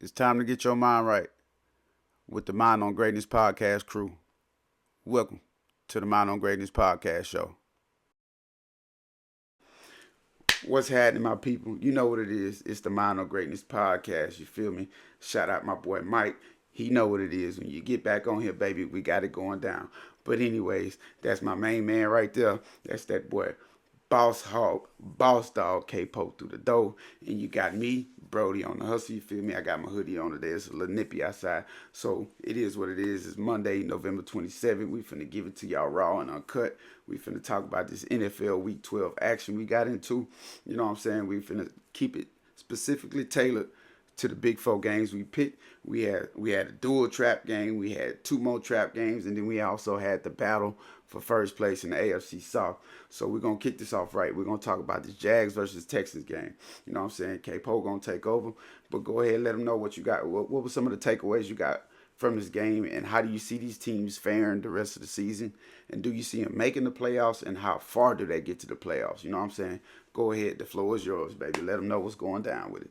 It's time to get your mind right with the Mind on Greatness podcast crew. Welcome to the Mind on Greatness podcast show. What's happening, my people? You know what it is. It's the Mind on Greatness podcast. You feel me? Shout out my boy Mike. He know what it is. When you get back on here, baby, we got it going down. But anyways, that's my main man right there. That's that boy Boss Hog, Boss Dog K-Poke through the door. And you got me, Brody, on the hustle. You feel me? I got my hoodie on today. It's a little nippy outside. So it is what it is. It's Monday, November 27th. We finna give it to y'all raw and uncut. We finna talk about this NFL Week 12 action we got into. You know what I'm saying? We finna keep it specifically tailored to the big four games we picked. We had a dual trap game. We had two more trap games, and then we also had the battle for first place in the AFC South. So we're gonna kick this off right. We're gonna talk about this Jags versus Texans game. You know what I'm saying? K-Po gonna take over, but go ahead and let them know what you got. What were some of the takeaways you got from this game, and how do you see these teams faring the rest of the season? And do you see them making the playoffs, and how far do they get to the playoffs? You know what I'm saying? Go ahead. The floor is yours, baby. Let them know what's going down with it.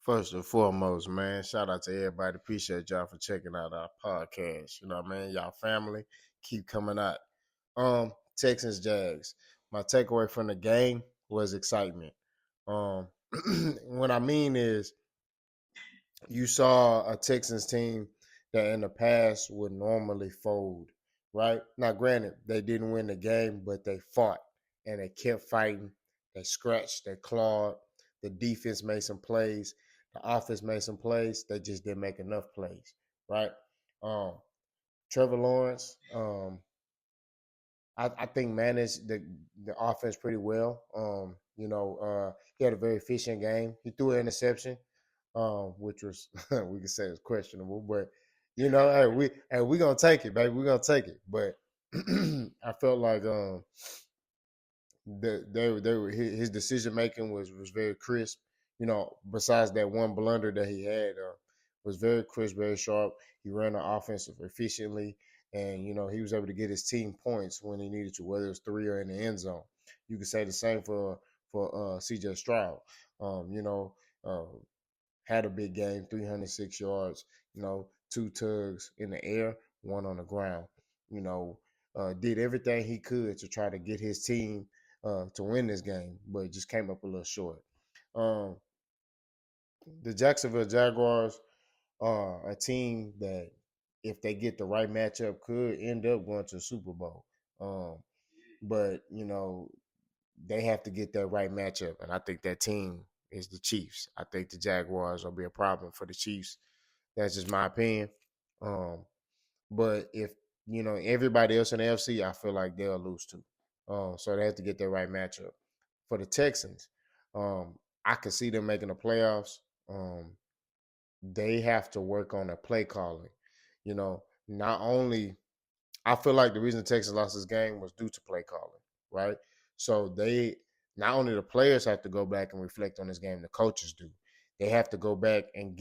First and foremost, man, shout out to everybody. Appreciate y'all for checking out our podcast. You know what I mean? Y'all family, keep coming out. Texans Jags. My takeaway from the game was excitement. Um, what I mean is you saw a Texans team that in the past would normally fold, right? Now, granted, they didn't win the game, but they fought and they kept fighting. They scratched, they clawed. The defense made some plays. The offense made some plays. They just didn't make enough plays, right? Um, Trevor Lawrence, I think managed the offense pretty well. He had a very efficient game. He threw an interception, which was we could say was questionable, but we gonna take it, baby. We're gonna take it. But I felt like his decision making was very crisp. You know, besides that one blunder that he had, was very crisp, very sharp. He ran the offense efficiently, and he was able to get his team points when he needed to, whether it was three or in the end zone. You could say the same for C.J. Stroud. Um, you know, uh, had a big game, 306 yards. Two tugs in the air, one on the ground. Did everything he could to try to get his team to win this game, but just came up a little short. Um, the Jacksonville Jaguars are a team that, if they get the right matchup, could end up going to the Super Bowl. But they have to get that right matchup, and I think that team is the Chiefs. I think the Jaguars will be a problem for the Chiefs. That's just my opinion. But if everybody else in the AFC, I feel like they'll lose too. So they have to get their right matchup. For the Texans, I could see them making the playoffs. They have to work on their play calling. Not only I feel like the reason Texas lost this game was due to play calling, right? So they not only the players have to go back and reflect on this game, the coaches do. They have to go back and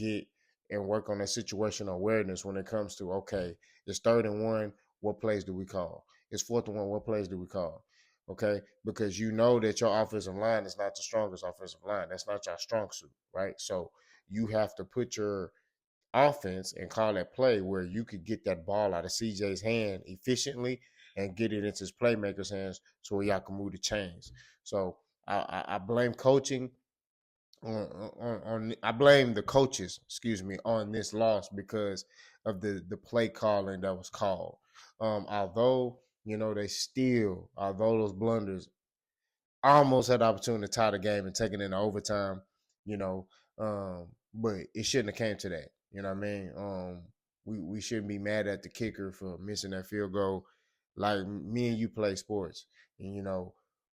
work on their situational awareness when it comes to, okay, it's 3rd and 1, what plays do we call? It's 4th and 1, what plays do we call? Okay, because you know that your offensive line is not the strongest offensive line. That's not your strong suit, right? So you have to put your offense and call that play where you could get that ball out of CJ's hand efficiently and get it into his playmakers' hands so y'all can move the chains. So I blame coaching on I blame the coaches, on this loss because of the play calling that was called. Although although those blunders almost had the opportunity to tie the game and take it into overtime, you know, but it shouldn't have came to that. You know what I mean? We shouldn't be mad at the kicker for missing that field goal. Like, me and you play sports, and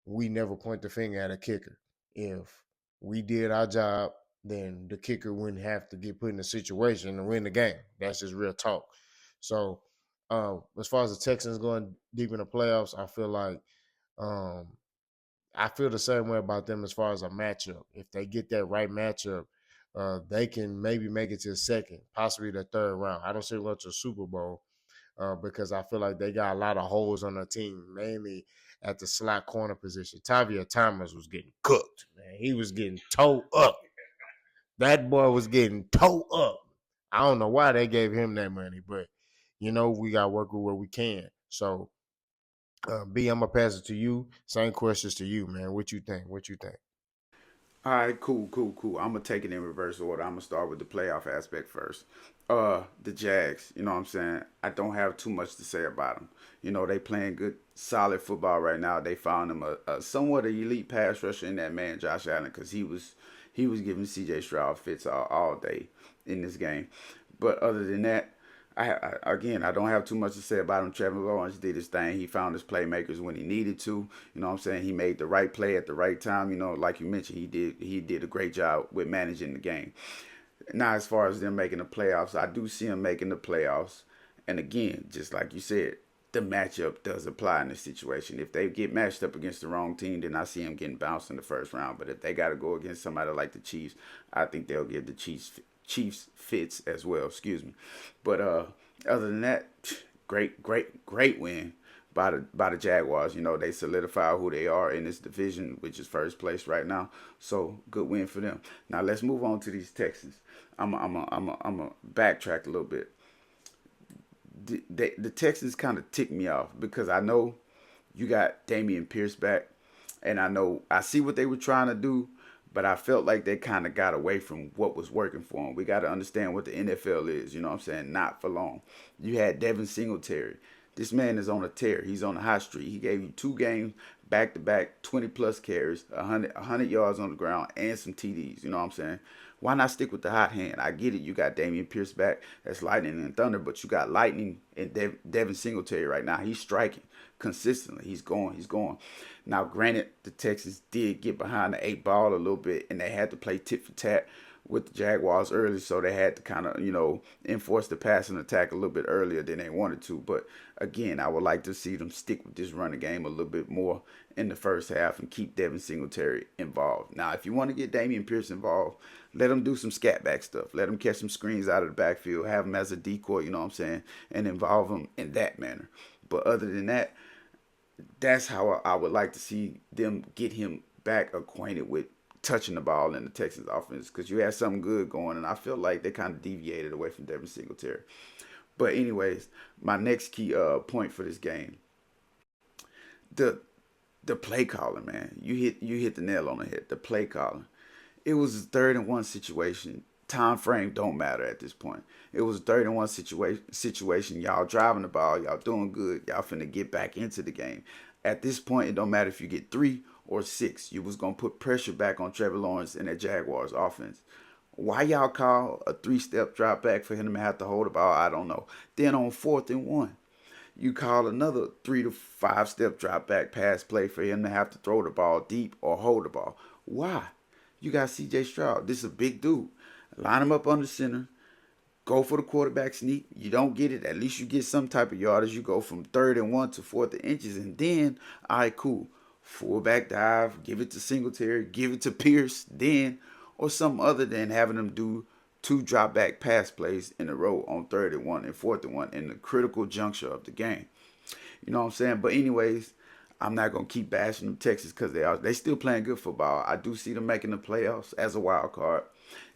we never point the finger at a kicker. If we did our job, then the kicker wouldn't have to get put in a situation to win the game. That's just real talk. So, as far as the Texans going deep in the playoffs, um, I feel the same way about them as far as a matchup. If they get that right matchup, they can maybe make it to the second, possibly the third round. I don't see them going to the Super Bowl because I feel like they got a lot of holes on their team, mainly at the slot corner position. Tavia Thomas was getting cooked, man. He was getting towed up. That boy was getting towed up. I don't know why they gave him that money, but we got to work with what we can. So, B, I'm gonna pass it to you. Same questions to you, man. What you think? What you think? All right, cool. I'm gonna take it in reverse order. I'm gonna start with the playoff aspect first. The Jags. You know what I'm saying? I don't have too much to say about them. You know they playing good, solid football right now. They found them a somewhat of elite pass rusher in that man Josh Allen because he was giving C.J. Stroud fits all day in this game. But other than that, again, I don't have too much to say about him. Trevor Lawrence did his thing. He found his playmakers when he needed to. You know what I'm saying? He made the right play at the right time. You know, like you mentioned, he did a great job with managing the game. Now, as far as them making the playoffs, I do see them making the playoffs. And again, just like you said, the matchup does apply in this situation. If they get matched up against the wrong team, then I see them getting bounced in the first round. But if they got to go against somebody like the Chiefs, I think they'll give the Chiefs fits as well. Excuse me. But other than that, great win by the Jaguars. You know they solidify who they are in this division, which is first place right now. So good win for them. Now let's move on to these Texans. I'm a backtrack a little bit. The Texans kind of tick me off because I know you got Damian Pierce back, and I know I see what they were trying to do, but I felt like they kind of got away from what was working for them. We got to understand what the NFL is. You know what I'm saying? Not for long. You had Devin Singletary. This man is on a tear. He's on a hot streak. He gave you 2 games back to back, 20 plus carries, 100 yards on the ground, and some TDs. You know what I'm saying? Why not stick with the hot hand? I get it. You got Damian Pierce back. That's lightning and thunder, but you got lightning and Devin Singletary right now. He's striking consistently. He's going. He's going. Now, granted, the Texans did get behind the 8 ball a little bit, and they had to play tit for tat with the Jaguars early, so they had to kind of, enforce the passing attack a little bit earlier than they wanted to. But again, I would like to see them stick with this running game a little bit more in the first half and keep Devin Singletary involved. Now, if you want to get Damian Pierce involved, let him do some scat back stuff. Let him catch some screens out of the backfield, have him as a decoy, you know what I'm saying, and involve him in that manner. But other than that, that's how I would like to see them get him back acquainted with touching the ball in the Texans offense because you had something good going, and I feel like they kind of deviated away from Devin Singletary. But anyways, my next key point for this game, the the play calling, man. You hit the nail on the head. The play calling. It was a 3rd and 1 situation. Time frame don't matter at this point. It was a 3rd and 1 situation. Y'all driving the ball. Y'all doing good. Y'all finna get back into the game. At this point, it don't matter if you get 3 or 6. You was gonna put pressure back on Trevor Lawrence and that Jaguars offense. Why y'all call a 3-step drop back for him to have to hold the ball? I don't know. Then on 4th and 1, you call another 3 to 5 step drop back pass play for him to have to throw the ball deep or hold the ball. Why? You got C.J. Stroud. This is a big dude. Line him up under center. Go for the quarterback sneak. You don't get it. At least you get some type of yardage. You go from 3rd and 1 to 4th inches. And then, all right, cool. Fullback dive. Give it to Singletary. Give it to Pierce. Then, or something other than having them do 2 drop back pass plays in a row on 3rd and 1 and 4th and 1 in the critical juncture of the game. You know what I'm saying? But anyways, I'm not gonna keep bashing them Texas because they still playing good football. I do see them making the playoffs as a wild card.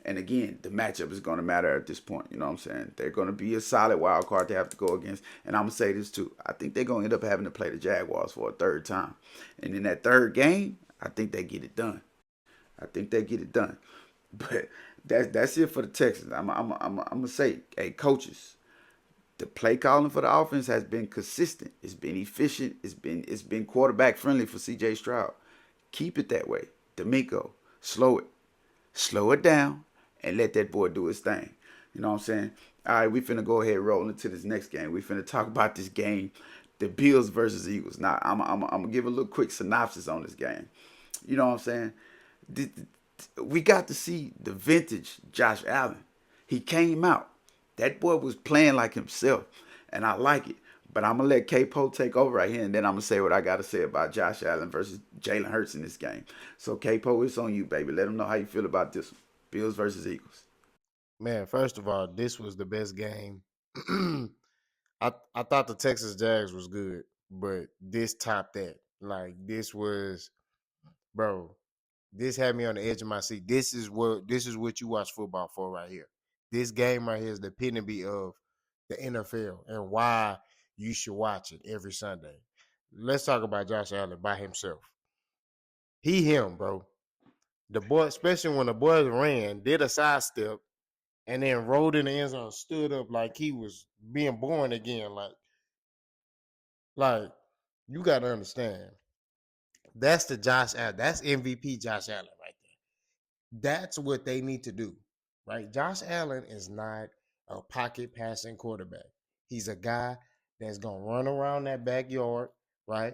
And again, the matchup is going to matter at this point. You know what I'm saying? They're going to be a solid wild card to have to go against. And I'm going to say this too. I think they're going to end up having to play the Jaguars for a 3rd time. And in that 3rd game, I think they get it done. I think they get it done. But that's it for the Texans. I'm gonna say, hey, coaches, the play calling for the offense has been consistent. It's been efficient. It's been quarterback friendly for C.J. Stroud. Keep it that way. D'Amico, slow it down, and let that boy do his thing. You know what I'm saying? All right, we finna go ahead and roll into this next game. We finna talk about this game, the Bills versus Eagles. Now, I'm gonna give a little quick synopsis on this game. You know what I'm saying? We got to see the vintage Josh Allen. He came out. That boy was playing like himself, and I like it. But I'm gonna let K-Po take over right here, and then I'm gonna say what I gotta say about Josh Allen versus Jalen Hurts in this game. So K-Po, it's on you, baby. Let them know how you feel about this one. Bills versus Eagles. Man, first of all, this was the best game. I thought the Texas Jags was good, but this topped that. Like this was, bro. This had me on the edge of my seat. This is what you watch football for right here. This game right here is the epitome of the NFL and why you should watch it every Sunday. Let's talk about Josh Allen by himself. Him, bro. The boy, especially when the boys ran, did a sidestep, and then rolled in the end zone, stood up like he was being born again. Like you got to understand. That's the Josh Allen. That's MVP Josh Allen right there. That's what they need to do, right? Josh Allen is not a pocket passing quarterback. He's a guy that's gonna run around that backyard, right?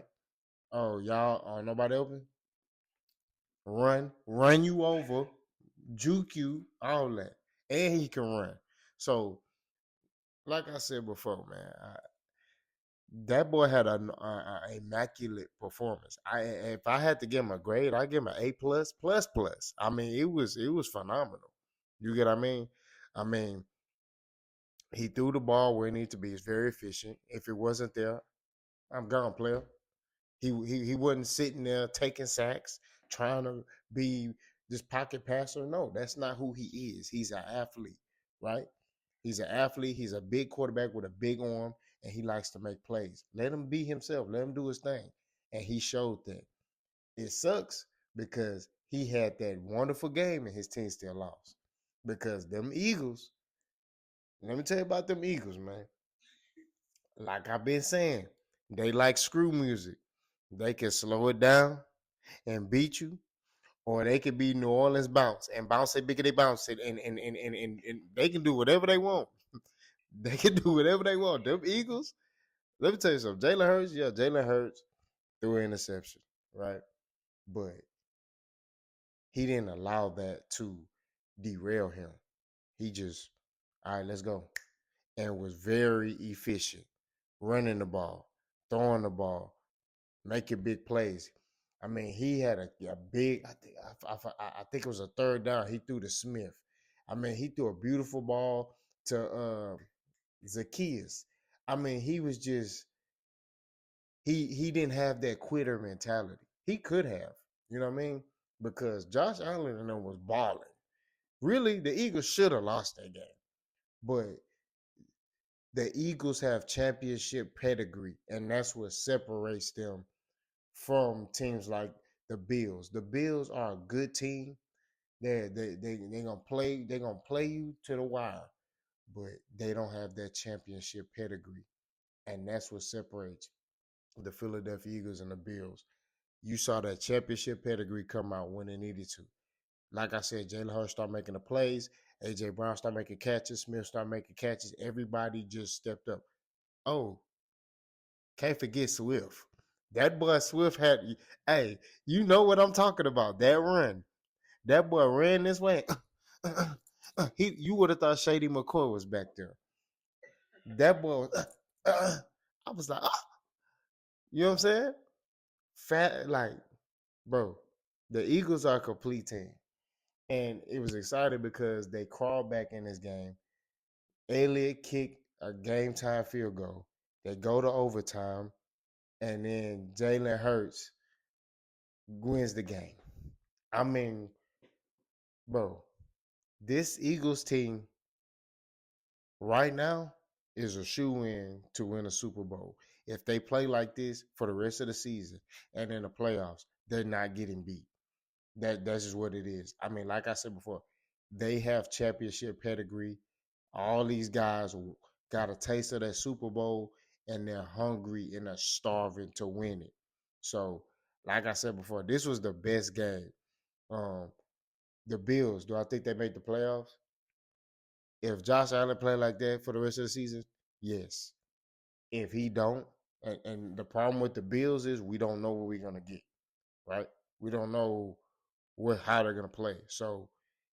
Oh, y'all, nobody open? Run you over, juke you, all that, and he can run. So, like I said before, man, that boy had an immaculate performance. If I had to give him a grade, I'd give him an A plus plus plus. I mean, it was phenomenal. You get what I mean? I mean, he threw the ball where it needed to be. It's very efficient. If it wasn't there, I'm gone, player. He wasn't sitting there taking sacks, trying to be this pocket passer. No, that's not who he is. He's an athlete, right? He's an athlete. He's a big quarterback with a big arm, and he likes to make plays. Let him be himself. Let him do his thing. And he showed that. It sucks because he had that wonderful game and his team still lost. Because them Eagles, let me tell you about them Eagles, man. Like I've been saying, they like screw music. They can slow it down and beat you, or they could be New Orleans bounce and bounce it, bigger they bounce it, and they can do whatever they want. They can do whatever they want. Them Eagles, let me tell you something. Jalen Hurts threw an interception, right? But he didn't allow that to derail him. He just, all right, let's go. And was very efficient, running the ball, throwing the ball, making big plays. I mean, he had a big. I think it was a third down. He threw to Smith. I mean, he threw a beautiful ball to Zacchaeus. I mean, he was just he didn't have that quitter mentality. He could have, you know what I mean? Because Josh Allen and them was balling. Really, the Eagles should have lost that game, but the Eagles have championship pedigree, and that's what separates them from teams like the Bills. The Bills are a good team. They gonna play you to the wire, but they don't have that championship pedigree, and that's what separates the Philadelphia Eagles and the Bills. You saw that championship pedigree come out when it needed to. Like I said, Jalen Hurts start making the plays. AJ Brown start making catches. Smith start making catches. Everybody just stepped up. Oh, can't forget Swift. That boy Swift had. Hey, you know what I'm talking about? That run. That boy ran this way. You would have thought Shady McCoy was back there. That boy was. I was like, you know what I'm saying? Fat, like, bro. The Eagles are a complete team. And it was exciting because they crawled back in this game. Elliott kicked a game time field goal. They go to overtime, and then Jalen Hurts wins the game. I mean, bro, this Eagles team right now is a shoe in to win a Super Bowl. If they play like this for the rest of the season and in the playoffs, they're not getting beat. That's just what it is. I mean, like I said before, they have championship pedigree. All these guys got a taste of that Super Bowl, and they're hungry and they're starving to win it. So, like I said before, this was the best game. Um, the Bills, do I think they make the playoffs? If Josh Allen play like that for the rest of the season, yes. If he don't, and the problem with the Bills is we don't know what we're gonna get, right? We don't know how they're gonna play. So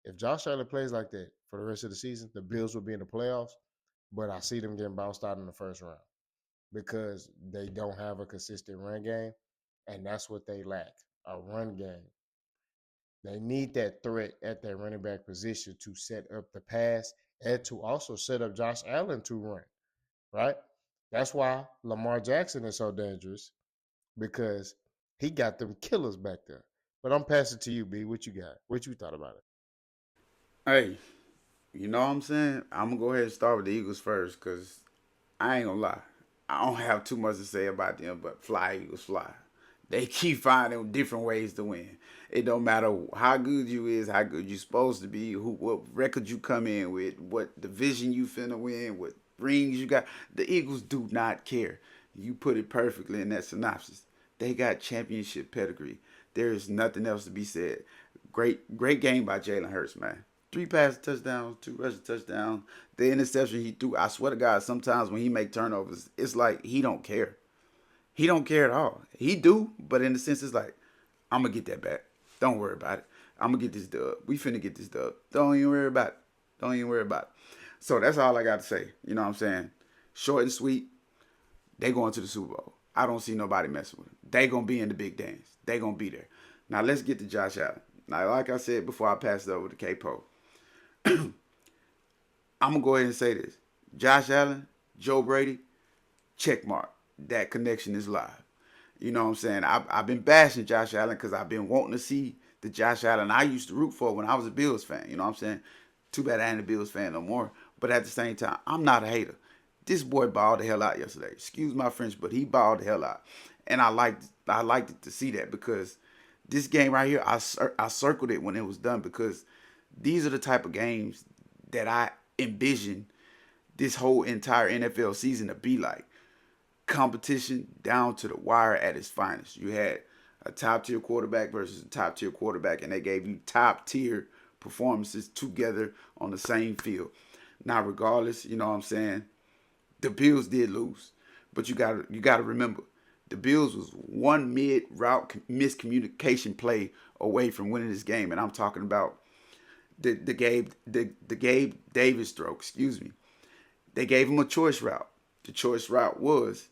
if Josh Allen plays like that for the rest of the season, the Bills will be in the playoffs. But I see them getting bounced out in the first round because they don't have a consistent run game, and that's what they lack, a run game. They need that threat at that running back position to set up the pass and to also set up Josh Allen to run, right? That's why Lamar Jackson is so dangerous because he got them killers back there. But I'm passing to you, B. What you got? What you thought about it? Hey, you know what I'm saying? I'm gonna go ahead and start with the Eagles first, cause I ain't gonna lie. I don't have too much to say about them, but fly Eagles fly. They keep finding different ways to win. It don't matter how good you is, how good you supposed to be, what record you come in with, what division you finna win, what rings you got. The Eagles do not care. You put it perfectly in that synopsis. They got championship pedigree. There is nothing else to be said. Great game by Jalen Hurts, man. Three passing touchdowns, two rushing touchdowns. The interception he threw, I swear to God, sometimes when he make turnovers, it's like he don't care. He don't care at all. He do, but in the sense it's like, I'm gonna get that back. Don't worry about it. I'm gonna get this dub. We finna get this dub. Don't even worry about it. Don't even worry about it. So that's all I got to say. You know what I'm saying? Short and sweet. They going to the Super Bowl. I don't see nobody messing with them. They gonna be in the big dance. They gonna be there. Now let's get to Josh Allen. Now, like I said before, I passed it over to K Po. I'm gonna go ahead and say this: Josh Allen, Joe Brady, check mark. That connection is live. You know what I'm saying? I've been bashing Josh Allen because I've been wanting to see the Josh Allen I used to root for when I was a Bills fan. You know what I'm saying? Too bad I ain't a Bills fan no more. But at the same time, I'm not a hater. This boy balled the hell out yesterday. Excuse my French, but he balled the hell out, and I liked it to see that because this game right here, I circled it when it was done because these are the type of games that I envision this whole entire NFL season to be like. Competition down to the wire at its finest. You had a top tier quarterback versus a top tier quarterback, and they gave you top tier performances together on the same field. Now, regardless, you know what I'm saying, the Bills did lose, but you got to remember, the Bills was one mid route miscommunication play away from winning this game, and I'm talking about the Gabe Davis throw. Excuse me. They gave him a choice route. The choice route was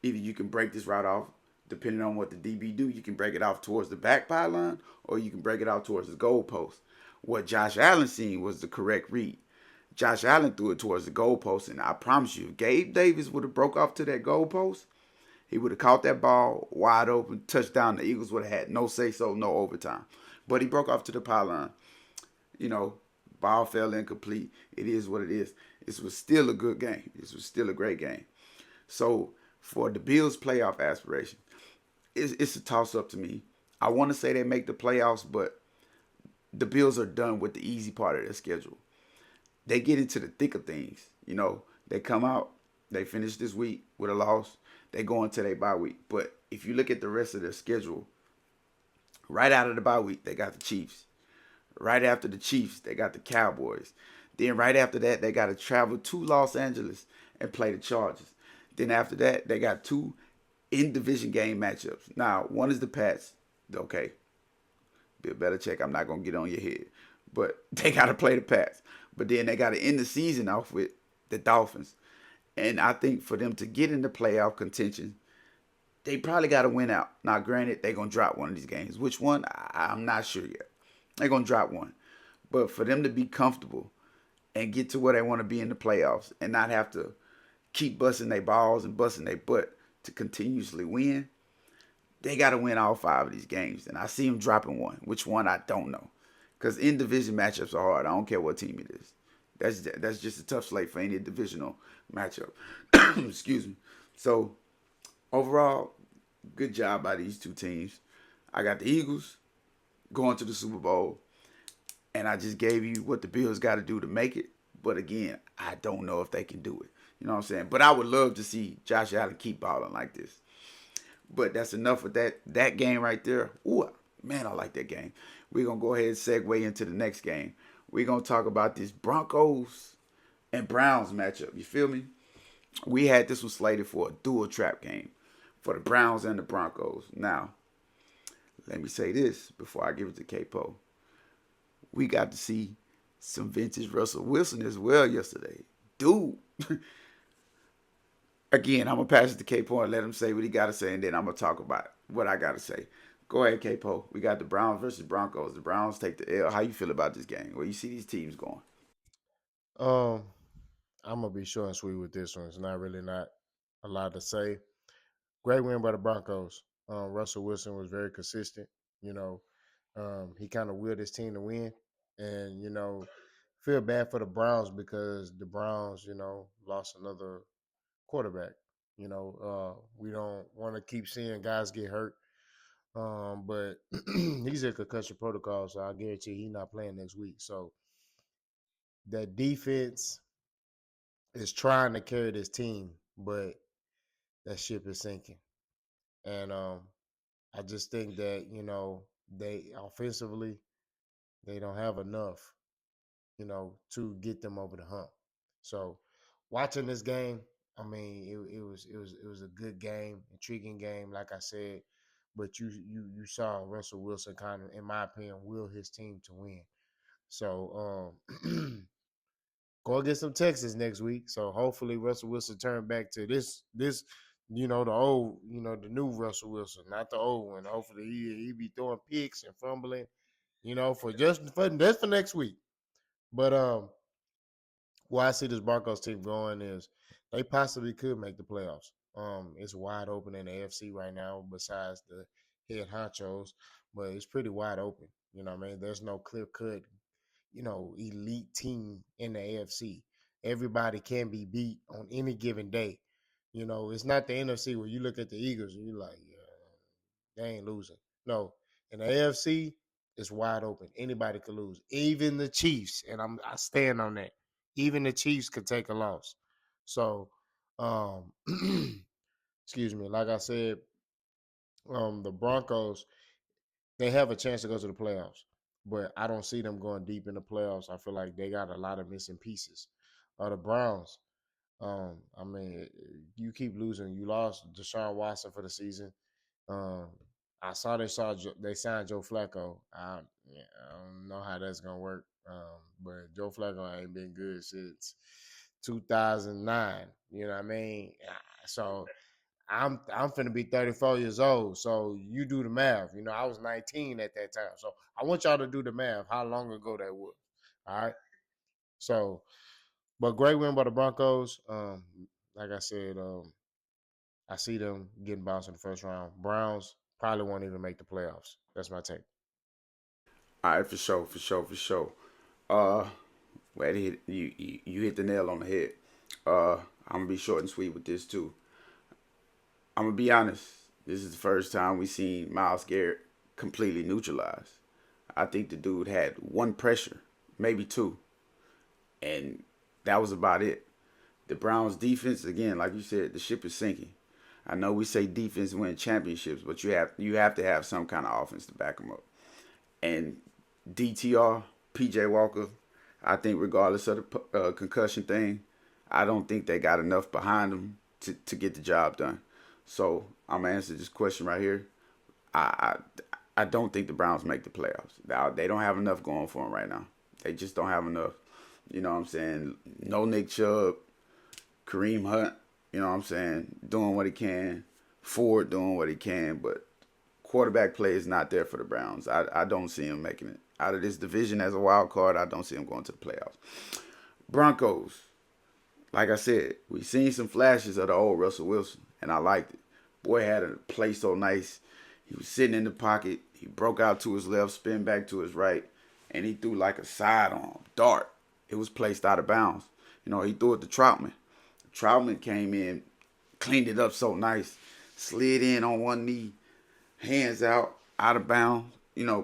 either you can break this route off, depending on what the DB do, you can break it off towards the back pylon, or you can break it off towards the goal post. What Josh Allen seen was the correct read. Josh Allen threw it towards the goalpost, and I promise you, if Gabe Davis would have broke off to that goalpost, he would have caught that ball wide open, touchdown. The Eagles would have had no say so, no overtime. But he broke off to the pylon. You know, ball fell incomplete. It is what it is. This was still a good game. This was still a great game. So for the Bills' playoff aspiration, it's a toss up to me. I want to say they make the playoffs, but the Bills are done with the easy part of their schedule. They get into the thick of things. You know, they come out, they finish this week with a loss, they go into their bye week. But if you look at the rest of their schedule, right out of the bye week, they got the Chiefs. Right after the Chiefs, they got the Cowboys. Then right after that, they got to travel to Los Angeles and play the Chargers. Then after that, they got two in division game matchups. Now, one is the Pats. Okay, be a better check. I'm not gonna get on your head, but they got to play the Pats. But then they got to end the season off with the Dolphins. And I think for them to get into playoff contention, they probably got to win out. Now, granted, they're gonna drop one of these games. Which one? I'm not sure yet. They're gonna drop one. But for them to be comfortable and get to where they want to be in the playoffs and not have to keep busting their balls and busting their butt to continuously win, they got to win all five of these games. And I see them dropping one. Which one, I don't know. Because in division matchups are hard. I don't care what team it is. That's just a tough slate for any divisional matchup. Excuse me. So overall, good job by these two teams. I got the Eagles going to the Super Bowl, and I just gave you what the Bills got to do to make it. But again, I don't know if they can do it. You know what I'm saying? But I would love to see Josh Allen keep balling like this. But that's enough with that game right there. Ooh, man, I like that game. We're gonna go ahead and segue into the next game. We're gonna talk about this Broncos and Browns matchup. You feel me? We had this one slated for a dual trap game for the Browns and the Broncos. Now, let me say this before I give it to Capo. We got to see some vintage Russell Wilson as well yesterday. Dude, again, I'm gonna pass it to Capo and let him say what he gotta say, and then I'm gonna talk about what I gotta say. Go ahead, Capo. We got the Browns versus Broncos. The Browns take the L. How you feel about this game? Where you see these teams going? Um, I'm gonna be short and sweet with this one. It's not a lot to say. Great win by the Broncos. Russell Wilson was very consistent. You know, He kind of willed his team to win, and feel bad for the Browns because the Browns, lost another quarterback. We don't want to keep seeing guys get hurt, but he's in concussion protocol, so I guarantee he's not playing next week. So that defense is trying to carry this team, but that ship is sinking. And I just think that they offensively they don't have enough, to get them over the hump. So watching this game, I mean, it was a good game, intriguing game, like I said. But you saw Russell Wilson kind of, in my opinion, will his team to win. So go against some Texas next week. So hopefully Russell Wilson turn back to this the old, the new Russell Wilson, not the old one. Hopefully he be throwing picks and fumbling, for next week. But where I see this Broncos team going is they possibly could make the playoffs. It's wide open in the AFC right now, besides the head honchos, but it's pretty wide open. You know what I mean? There's no clear cut, elite team in the AFC. Everybody can be beat on any given day. It's not the NFC where you look at the Eagles and you're like, yeah, they ain't losing. No, in the AFC, it's wide open. Anybody could lose, even the Chiefs, and I stand on that. Even the Chiefs could take a loss. So, um, excuse me. Like I said, the Broncos, they have a chance to go to the playoffs, but I don't see them going deep in the playoffs. I feel like they got a lot of missing pieces. The Browns, I mean, you keep losing. You lost Deshaun Watson for the season. Um, I saw they signed Joe Flacco. Yeah, I don't know how that's gonna work. But Joe Flacco ain't been good since 2009. You know what I mean? So I'm finna be 34 years old. So you do the math. I was 19 at that time. So I want y'all to do the math. How long ago that was? All right. So, but great win by the Broncos. Like I said, I see them getting bounced in the first round. Browns probably won't even make the playoffs. That's my take. All right, for sure, for sure, for sure. Uh, well, you hit the nail on the head. I'm gonna be short and sweet with this too. I'm gonna be honest. This is the first time we seen Miles Garrett completely neutralized. I think the dude had one pressure, maybe two, and that was about it. The Browns defense, again, like you said, the ship is sinking. I know we say defense win championships, but you have to have some kind of offense to back them up. And DTR, PJ Walker, I think regardless of the concussion thing, I don't think they got enough behind them to get the job done. So I'm gonna answer this question right here. I I don't think the Browns make the playoffs. Now, they don't have enough going for them right now. They just don't have enough. You know what I'm saying? No Nick Chubb, Kareem Hunt, you know what I'm saying, doing what he can. Ford doing what he can, but quarterback play is not there for the Browns. I don't see him making it. Out of this division as a wild card, I don't see him going to the playoffs. Broncos, like I said, we seen some flashes of the old Russell Wilson, and I liked it. Boy had a play so nice. He was sitting in the pocket. He broke out to his left, spin back to his right, and he threw like a sidearm dart. It was placed out of bounds. You know, he threw it to Troutman. Troutman came in, cleaned it up so nice, slid in on one knee, hands out of bounds,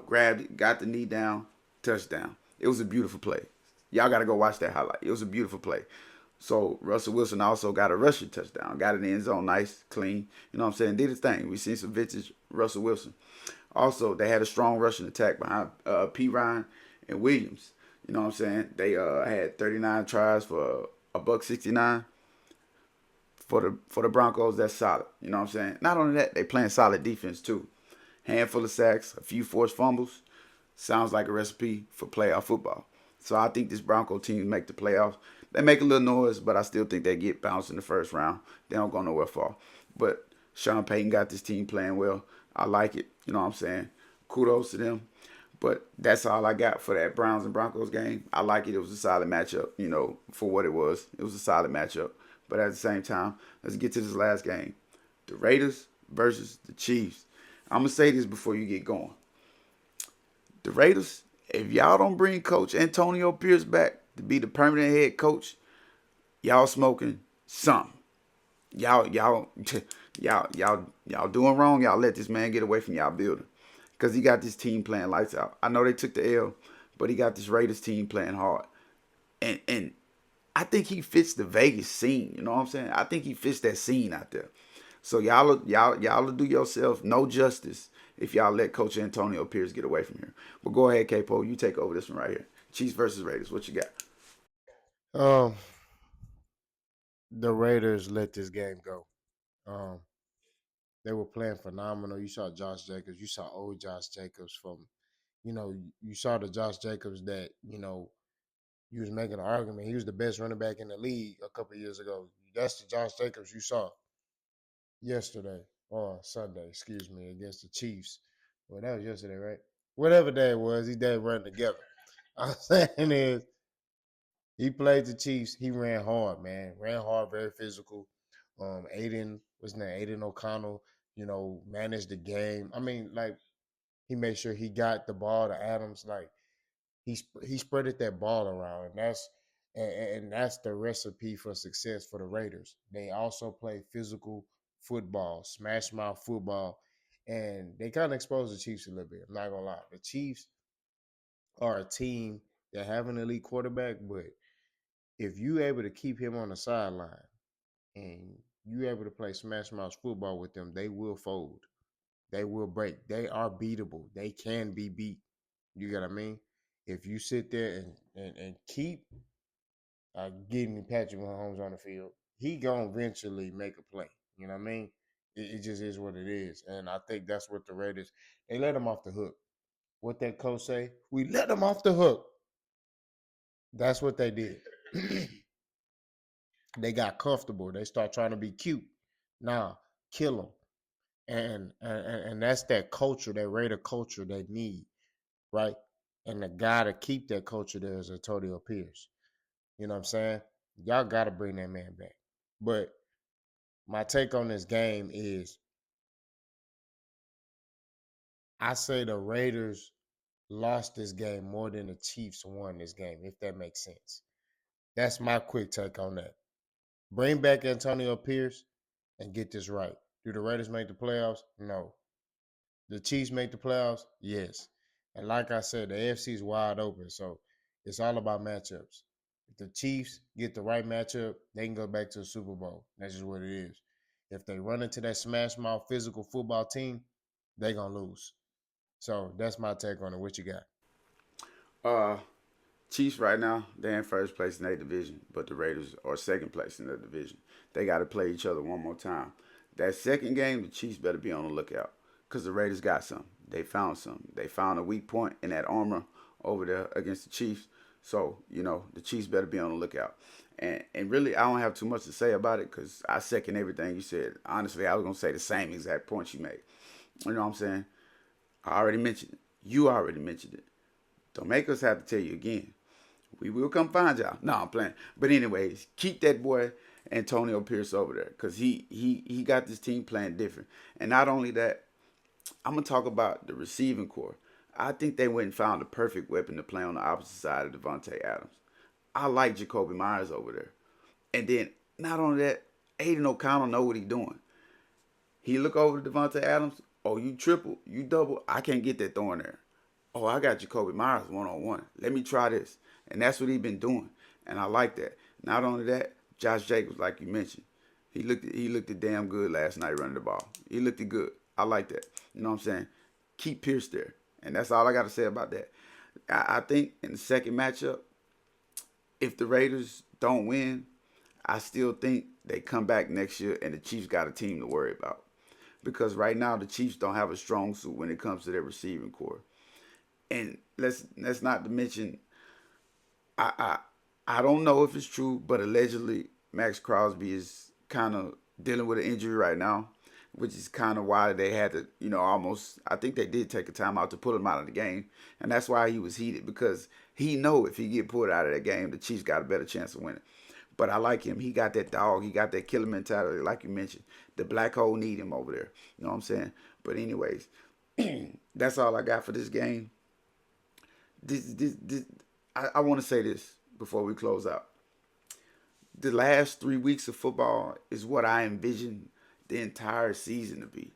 grabbed it, got the knee down, touchdown. It was a beautiful play. Y'all got to go watch that highlight. It was a beautiful play. So Russell Wilson also got a rushing touchdown, got it in the end zone, nice, clean. You know what I'm saying? Did his thing. We seen some vintage Russell Wilson. Also, they had a strong rushing attack behind P. Ryan and Williams. You know what I'm saying? They had 39 tries for a buck 69 for the Broncos. That's solid. You know what I'm saying? Not only that, they playing solid defense too. Handful of sacks, a few forced fumbles. Sounds like a recipe for playoff football. So I think this Bronco team make the playoffs. They make a little noise, but I still think they get bounced in the first round. They don't go nowhere far. But Sean Payton got this team playing well. I like it. You know what I'm saying? Kudos to them. But that's all I got for that Browns and Broncos game. I like it. It was a solid matchup, for what it was. It was a solid matchup. But at the same time, let's get to this last game. The Raiders versus the Chiefs. I'm going to say this before you get going. The Raiders, if y'all don't bring Coach Antonio Pierce back to be the permanent head coach, y'all smoking something. Y'all y'all doing wrong. Y'all let this man get away from y'all building, because he got this team playing lights out. I know they took the L, but he got this Raiders team playing hard, and I think he fits the Vegas scene. You know what I'm saying? I think he fits that scene out there. So y'all will do yourself no justice if y'all let Coach Antonio Pierce get away from here. But go ahead, Capo, you take over this one right here. Chiefs versus Raiders. What you got? Um, the Raiders let this game go. Um, they were playing phenomenal. You saw Josh Jacobs. You saw old Josh Jacobs from, you saw the Josh Jacobs that he was making an argument. He was the best running back in the league a couple of years ago. That's the Josh Jacobs you saw yesterday or Sunday, excuse me, against the Chiefs. Well, that was yesterday, right? Whatever day it was, these days run together. I'm saying is he played the Chiefs. He ran hard, man. Ran hard, very physical. Aiden, what's his name? Aiden O'Connell, managed the game. I mean, like, he made sure he got the ball to Adams. Like, he spreaded that ball around, and that's the recipe for success for the Raiders. They also play physical football, smash mouth football, and they kind of exposed the Chiefs a little bit. I'm not gonna lie, the Chiefs are a team that have an elite quarterback, but if you able to keep him on the sideline and you able to play smash mouth football with them, they will fold. They will break. They are beatable. They can be beat. You get what I mean? If you sit there and keep getting Patrick Mahomes on the field, he gonna eventually make a play. You know what I mean? It just is what it is, and I think that's what the Raiders, they let him off the hook. What that coach say? We let him off the hook. That's what they did. They got comfortable. They start trying to be cute. Nah, kill them. And that's that culture, that Raider culture they need, right? And the guy to keep that culture there is Antonio Pierce. You know what I'm saying? Y'all got to bring that man back. But my take on this game is I say the Raiders lost this game more than the Chiefs won this game, if that makes sense. That's my quick take on that. Bring back Antonio Pierce and get this right. Do the Raiders make the playoffs? No. The Chiefs make the playoffs? Yes. And like I said, the AFC is wide open, so it's all about matchups. If the Chiefs get the right matchup, they can go back to the Super Bowl. That's just what it is. If they run into that smash mouth physical football team, they gonna lose. So that's my take on it. What you got? Uh, Chiefs right now, they're in first place in their division, but the Raiders are second place in their division. They got to play each other one more time. That second game, the Chiefs better be on the lookout, because the Raiders got some. They found some. They found a weak point in that armor over there against the Chiefs. So, the Chiefs better be on the lookout. And really, I don't have too much to say about it, because I second everything you said. Honestly, I was going to say the same exact points you made. You know what I'm saying? I already mentioned it. You already mentioned it. Don't make us have to tell you again. We will come find y'all. No, I'm playing. But anyways, keep that boy Antonio Pierce over there, because he got this team playing different. And not only that, I'm gonna talk about the receiving core. I think they went and found the perfect weapon to play on the opposite side of Devontae Adams. I like Jacoby Myers over there. And then not only that, Aiden O'Connell know what he's doing. He look over to Devontae Adams. Oh, you triple, you double. I can't get that throwing there. Oh, I got Jacoby Myers 1-on-1. Let me try this. And that's what he been doing. And I like that. Not only that, Josh Jacobs, like you mentioned, he looked damn good last night running the ball. He looked good. I like that. You know what I'm saying? Keep Pierce there. And that's all I got to say about that. I think in the second matchup, if the Raiders don't win, I still think they come back next year and the Chiefs got a team to worry about. Because right now the Chiefs don't have a strong suit when it comes to their receiving core. And let's not to mention, I I I don't know if it's true, but allegedly Max Crosby is kind of dealing with an injury right now, which is kind of why they had to, almost. I think they did take a timeout to pull him out of the game, and that's why he was heated, because he know if he get pulled out of that game, the Chiefs got a better chance of winning. But I like him. He got that dog. He got that killer mentality, like you mentioned. The black hole need him over there. You know what I'm saying? But anyways, that's all I got for this game. this I want to say this before we close out. The last 3 weeks of football is what I envision the entire season to be.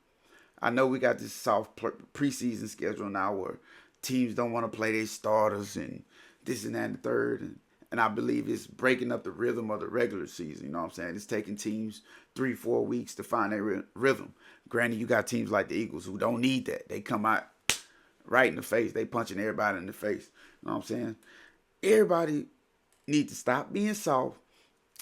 I know we got this soft preseason schedule now where teams don't want to play their starters and this and that and the third. And I believe it's breaking up the rhythm of the regular season. You know what I'm saying? It's taking teams 3, 4 weeks to find their rhythm. Granted, you got teams like the Eagles who don't need that. They come out right in the face. They punching everybody in the face. You know what I'm saying? Everybody need to stop being soft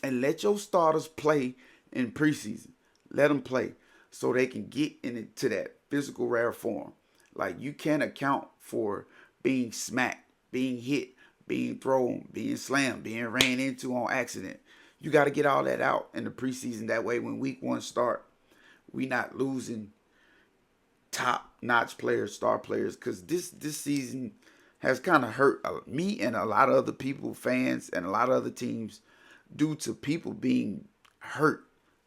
and let your starters play in preseason. Let them play so they can get into that physical rare form. Like you can't account for being smacked, being hit, being thrown, being slammed, being ran into on accident. You got to get all that out in the preseason. That way, when week one start, we not losing top notch players, star players, because this season has kind of hurt me and a lot of other people, fans, and a lot of other teams due to people being hurt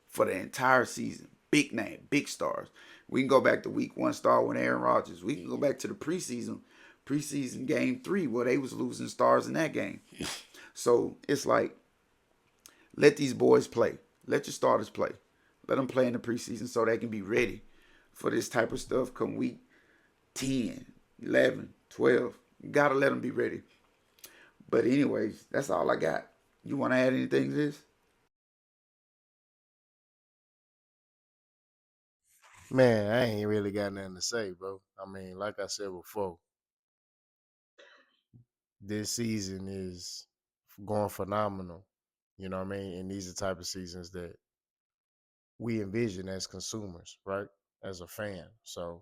for the entire season. Big name, big stars. We can go back to week one star with Aaron Rodgers. We can go back to the preseason game 3 where they was losing stars in that game. So it's like, let these boys play. Let your starters play. Let them play in the preseason so they can be ready for this type of stuff come week 10, 11, 12. You got to let them be ready. But anyways, that's all I got. You want to add anything to this? Man, I ain't really got nothing to say, bro. I mean, like I said before, this season is going phenomenal. You know what I mean? And these are the type of seasons that we envision as consumers, right? As a fan. So,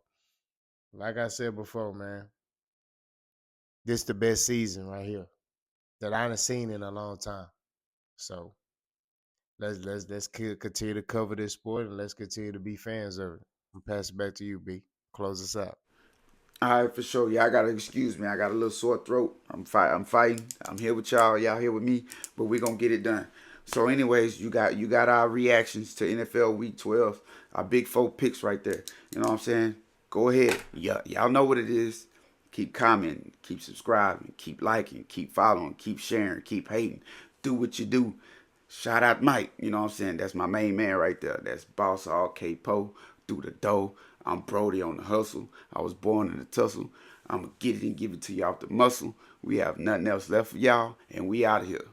like I said before, man, this the best season right here that I done seen in a long time. So let's continue to cover this sport and let's continue to be fans of it. I'm pass it back to you, B. Close us out. All right, for sure. Yeah, I gotta excuse me. I got a little sore throat. I'm fighting. I'm here with y'all. Y'all here with me, but we gonna get it done. So, anyways, you got our reactions to NFL Week 12. Our big 4 picks right there. You know what I'm saying? Go ahead. Yeah, y'all know what it is. Keep commenting, keep subscribing, keep liking, keep following, keep sharing, keep hating. Do what you do. Shout out Mike. You know what I'm saying? That's my main man right there. That's Boss All K Po through the dough. I'm Brody on the hustle. I was born in the tussle. I'm going to get it and give it to you off the muscle. We have nothing else left for y'all, and we out of here.